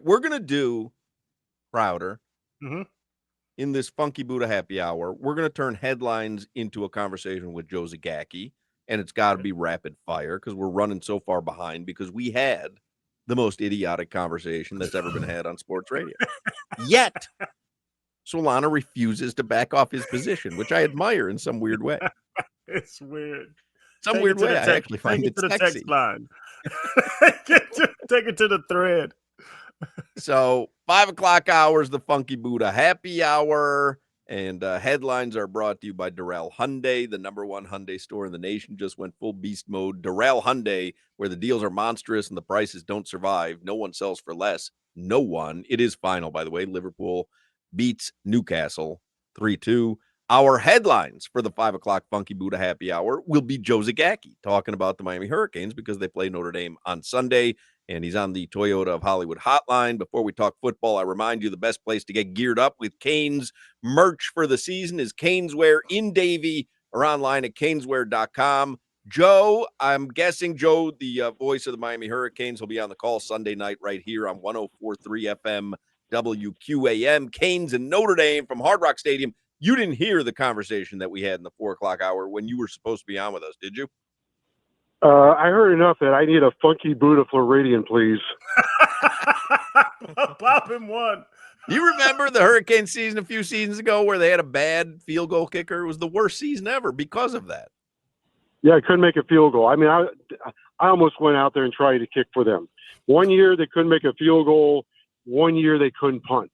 We're going to do, Crowder, Mm-hmm. in this Funky Buddha happy hour, we're going to turn headlines into a conversation with Joe Zagacki, and it's got to be rapid fire because we're running so far behind because we had the most idiotic conversation that's ever been had on sports radio. Yet, Solana refuses to back off his position, which I admire in some weird way. It's weird. Some weird way, I actually Take find it it to the text sexy. line. Take it to the thread. So 5 o'clock hour is the Funky Buddha happy hour. And headlines are brought to you by Darrell Hyundai, the #1 Hyundai store in the nation. Just went full beast mode. Darrell Hyundai, where the deals are monstrous and the prices don't survive. No one sells for less. No one. It is final, by the way. Liverpool beats Newcastle 3-2. Our headlines for the 5 o'clock Funky Buddha happy hour will be Joe Zagacki talking about the Miami Hurricanes because they play Notre Dame on Sunday. And he's on the Toyota of Hollywood hotline. Before we talk football, I remind you the best place to get geared up with Canes merch for the season is Caneswear in Davie or online at caneswear.com. Joe, I'm guessing Joe, the voice of the Miami Hurricanes, will be on the call Sunday night right here on 104.3 FM WQAM. Canes and Notre Dame from Hard Rock Stadium. You didn't hear the conversation that we had in the 4 o'clock hour when you were supposed to be on with us, did you? I heard enough that I need a Funky Buddha Floridian, please. Pop him one. You remember the Hurricane season a few seasons ago where they had a bad field goal kicker? It was the worst season ever because of that. Yeah, I couldn't make a field goal. I mean, I almost went out there and tried to kick for them. One year they couldn't make a field goal. One year they couldn't punt.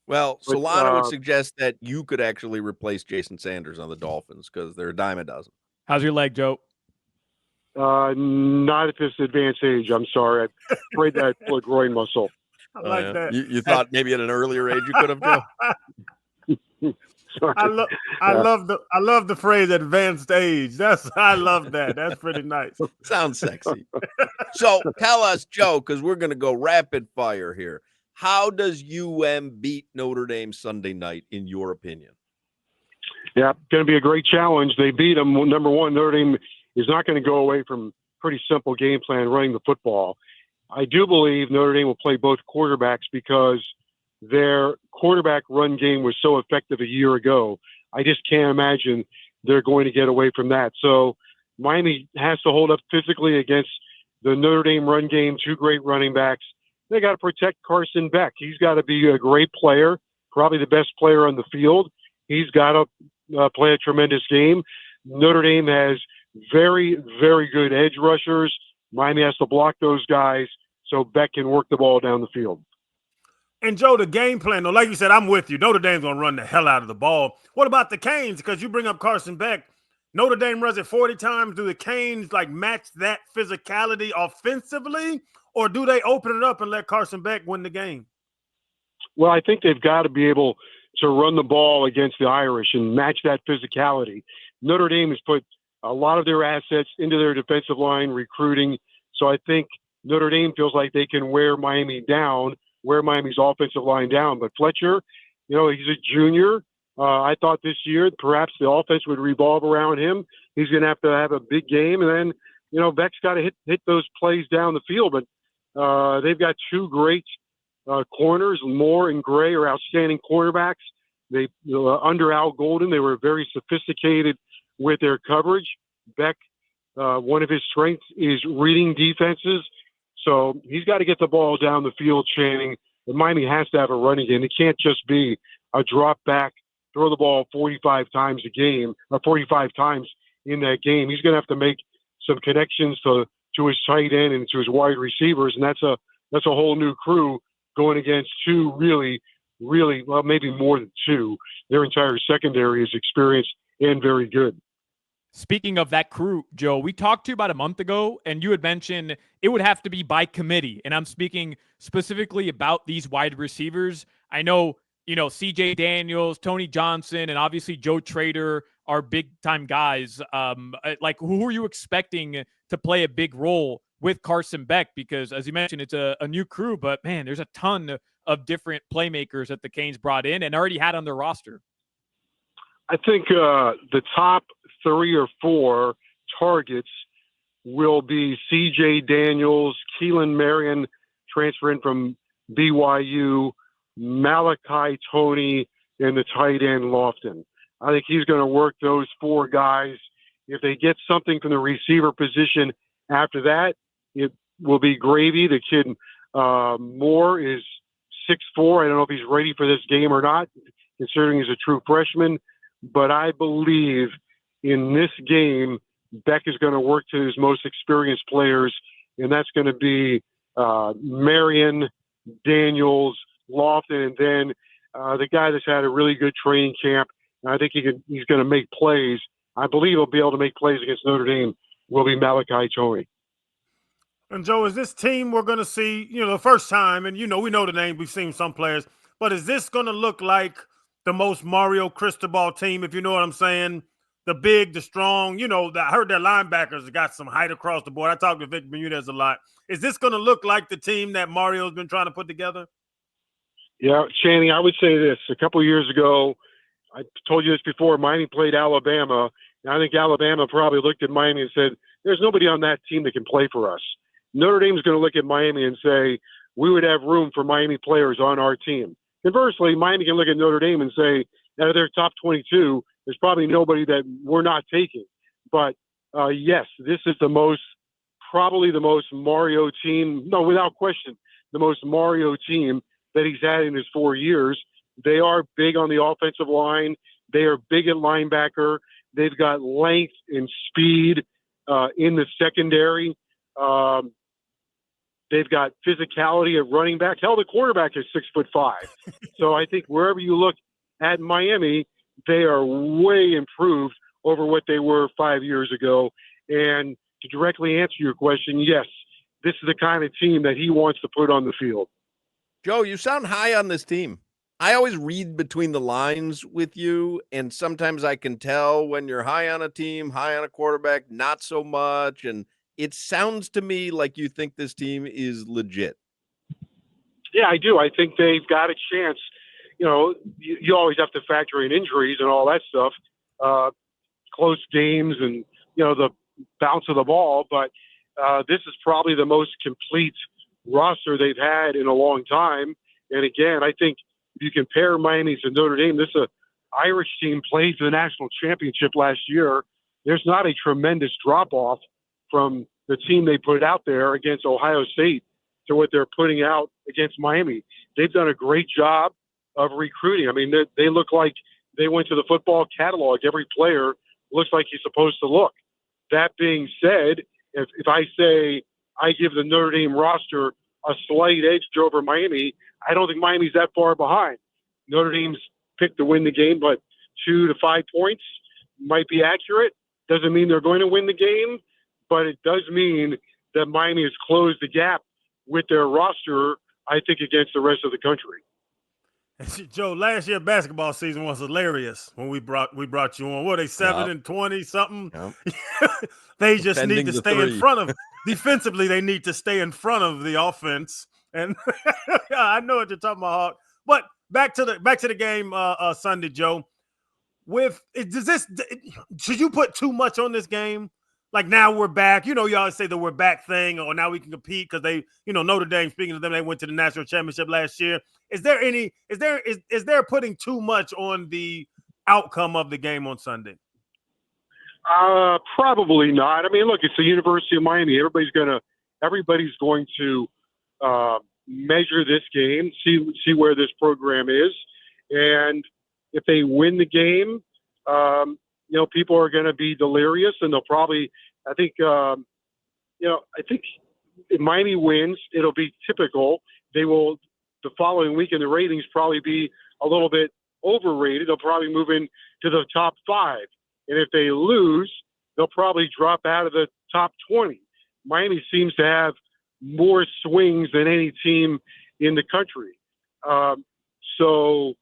Well, Solana would suggest that you could actually replace Jason Sanders on the Dolphins because they're a dime a dozen. How's your leg, Joe? Not at this advanced age. I'm sorry. I afraid that I pulled a groin muscle. I like that. You thought maybe at an earlier age you could have, Joe? I love the phrase advanced age. I love that. That's pretty nice. Sounds sexy. So tell us, Joe, because we're going to go rapid fire here. How does beat Notre Dame Sunday night, in your opinion? Yeah, going to be a great challenge. They beat them. Number one, Notre Dame is not going to go away from pretty simple game plan running the football. I do believe Notre Dame will play both quarterbacks because their quarterback run game was so effective a year ago. I just can't imagine they're going to get away from that. So Miami has to hold up physically against the Notre Dame run game, two great running backs. They got to protect Carson Beck. He's got to be a great player, probably the best player on the field. He's got to play a tremendous game. Notre Dame has very, very good edge rushers. Miami has to block those guys so Beck can work the ball down the field. And, Joe, the game plan, though, like you said, I'm with you. Notre Dame's going to run the hell out of the ball. What about the Canes? Because you bring up Carson Beck. Notre Dame runs it 40 times. Do the Canes, match that physicality offensively? Or do they open it up and let Carson Beck win the game? Well, I think they've got to be able to run the ball against the Irish and match that physicality. Notre Dame has put a lot of their assets into their defensive line recruiting. So I think Notre Dame feels like they can wear Miami down, wear Miami's offensive line down. But Fletcher, he's a junior. I thought this year perhaps the offense would revolve around him. He's going to have a big game. And then, Beck's got to hit those plays down the field. But they've got two great corners. Moore and Gray are outstanding cornerbacks. They under Al Golden, they were very sophisticated with their coverage. Beck, one of his strengths is reading defenses. So he's got to get the ball down the field, Channing. And Miami has to have a running game. It can't just be a drop back, throw the ball 45 times a game, or 45 times in that game. He's going to have to make some connections to his tight end and to his wide receivers, and that's a whole new crew going against two really, well, maybe more than two. Their entire secondary is experienced and very good. Speaking of that crew, Joe, we talked to you about a month ago, and you had mentioned it would have to be by committee. And I'm speaking specifically about these wide receivers. I know, C.J. Daniels, Tony Johnson, and obviously Joe Trader are big-time guys. Who are you expecting to play a big role with Carson Beck? Because, as you mentioned, it's a new crew, but, man, there's a ton of different playmakers that the Canes brought in and already had on their roster. I think the top 3 or 4 targets will be C.J. Daniels, Keelan Marion, transfer in from BYU, Malachi Tony, and the tight end Lofton. I think he's going to work those 4 guys. If they get something from the receiver position after that, it will be gravy. The kid Moore is 6'4". I don't know if he's ready for this game or not, considering he's a true freshman. But I believe in this game, Beck is going to work to his most experienced players, and that's going to be Marion, Daniels, Lofton, and then the guy that's had a really good training camp. And I think he's going to make plays. I believe he'll be able to make plays against Notre Dame. Will be Malachi Tony. And Joe, is this team we're going to see, the first time, and we know the name, we've seen some players, but is this going to look like the most Mario Cristobal team, if you know what I'm saying? The big, the strong, I heard their linebackers got some height across the board. I talked to Vic Bermudez a lot. Is this going to look like the team that Mario's been trying to put together? Yeah, Channing, I would say this. A couple of years ago, I told you this before, Miami played Alabama, and I think Alabama probably looked at Miami and said, there's nobody on that team that can play for us. Notre Dame's going to look at Miami and say, we would have room for Miami players on our team. Conversely, Miami can look at Notre Dame and say, out of their top 22, there's probably nobody that we're not taking. But, yes, this is probably the most Mario team, no, without question, the most Mario team that he's had in his 4 years. They are big on the offensive line. They are big at linebacker. They've got length and speed in the secondary. They've got physicality at running back. Hell, the quarterback is 6'5". So I think wherever you look at Miami, they are way improved over what they were 5 years ago. And to directly answer your question, yes, this is the kind of team that he wants to put on the field. Joe, you sound high on this team. I always read between the lines with you, and sometimes I can tell when you're high on a team, high on a quarterback, not so much. And it sounds to me like you think this team is legit. Yeah, I do. I think they've got a chance. You always have to factor in injuries and all that stuff, close games and, the bounce of the ball. But this is probably the most complete roster they've had in a long time. And again, I think if you compare Miami to Notre Dame, this Irish team played for the national championship last year. There's not a tremendous drop-off from the team they put out there against Ohio State to what they're putting out against Miami. They've done a great job of recruiting. I mean, they look like they went to the football catalog. Every player looks like he's supposed to look. That being said, if I say I give the Notre Dame roster a slight edge over Miami, I don't think Miami's that far behind. Notre Dame's picked to win the game, but 2 to 5 points might be accurate. Doesn't mean they're going to win the game, but it does mean that Miami has closed the gap with their roster, I think, against the rest of the country. Joe, last year basketball season was hilarious when we brought you on. What are they, 7-20 something? Yep. They just need to stay in front of defensively. They need to stay in front of the offense. And I know what you're talking about, Hawk. But back to the game Sunday, Joe. Should you put too much on this game? Like, now we're back. You always say the we're back thing, or now we can compete because they, Notre Dame, speaking of them, they went to the national championship last year. Is there putting too much on the outcome of the game on Sunday? Probably not. I mean, look, it's the University of Miami. Everybody's going to measure this game, see where this program is, and if they win the game, people are going to be delirious, and they'll probably. I think if Miami wins, it'll be typical. They will the following week in the ratings probably be a little bit overrated. They'll probably move into the top 5, and if they lose, they'll probably drop out of the top 20. Miami seems to have more swings than any team in the country. So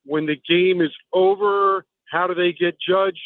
when the game is over, how do they get judged?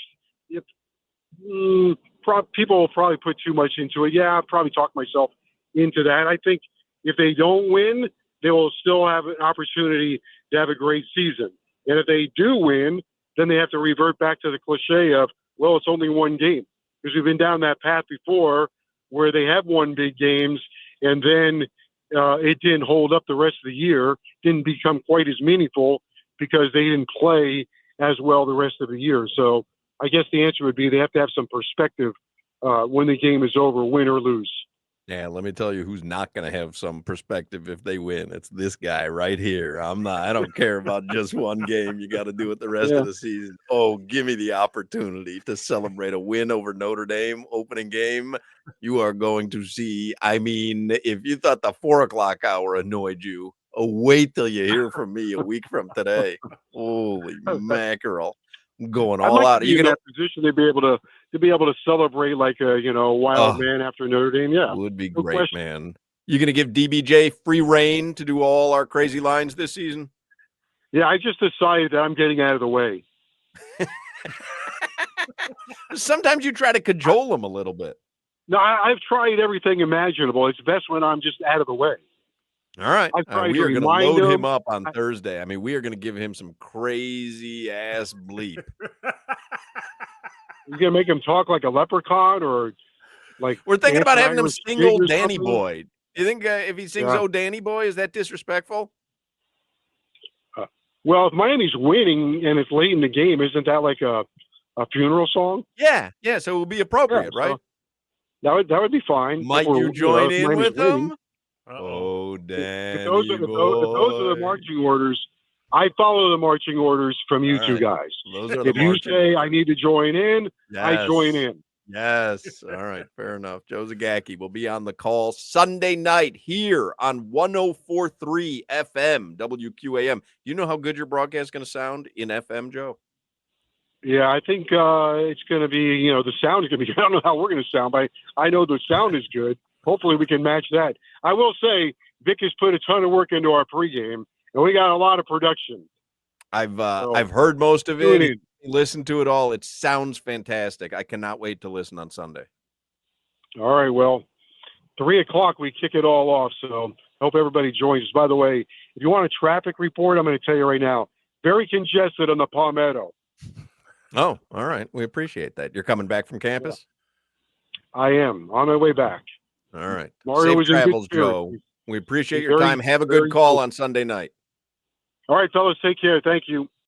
People will probably put too much into it. Yeah, I'll probably talk myself into that. I think if they don't win, they will still have an opportunity to have a great season. And if they do win, then they have to revert back to the cliche of, well, it's only one game. Because we've been down that path before where they have won big games and then it didn't hold up the rest of the year, didn't become quite as meaningful because they didn't play as well the rest of the year. So I guess the answer would be they have to have some perspective when the game is over, win or lose. Yeah, let me tell you who's not going to have some perspective if they win. It's this guy right here. I don't care about just one game. You got to do it the rest of the season. Oh, give me the opportunity to celebrate a win over Notre Dame opening game. You are going to see. I mean, if you thought the 4:00 hour annoyed you, wait till you hear from me a week from today. Holy mackerel. I'm going I'd all like out. to be in that position to be able to celebrate like a wild man after Notre Dame. Yeah, would be great, man. You gonna give DBJ free reign to do all our crazy lines this season? Yeah, I just decided that I'm getting out of the way. Sometimes you try to cajole him a little bit. No, I've tried everything imaginable. It's best when I'm just out of the way. All right. We are going to load him up on Thursday. I mean, we are going to give him some crazy ass bleep. You going to make him talk like a leprechaun or like. We're thinking about having him sing Old Danny something? Boy. You think if he sings Old Danny Boy, is that disrespectful? Well, if Miami's winning and it's late in the game, isn't that like a funeral song? Yeah. So it would be appropriate, right? So that would be fine. Might you join in with winning. him? Oh, Danny If those are the marching orders, I follow the marching orders from you two guys. If you say I need to join in, I join in. Yes. All right. Fair enough. Joe Zagacki will be on the call Sunday night here on 104.3 FM WQAM. Do you know how good your broadcast is going to sound in FM, Joe? Yeah, I think it's going to be, the sound is going to be, I don't know how we're going to sound, but I know the sound is good. Hopefully we can match that. I will say Vic has put a ton of work into our pregame, and we got a lot of production. I've heard most of it. Listened to it all. It sounds fantastic. I cannot wait to listen on Sunday. All right. Well, 3:00 we kick it all off. So I hope everybody joins us. By the way, if you want a traffic report, I'm going to tell you right now, very congested on the Palmetto. Oh, all right. We appreciate that. You're coming back from campus? Yeah. I am on my way back. All right. Mario Safe was travels, Joe. We appreciate your time. Have a good call on Sunday night. All right, fellas. Take care. Thank you.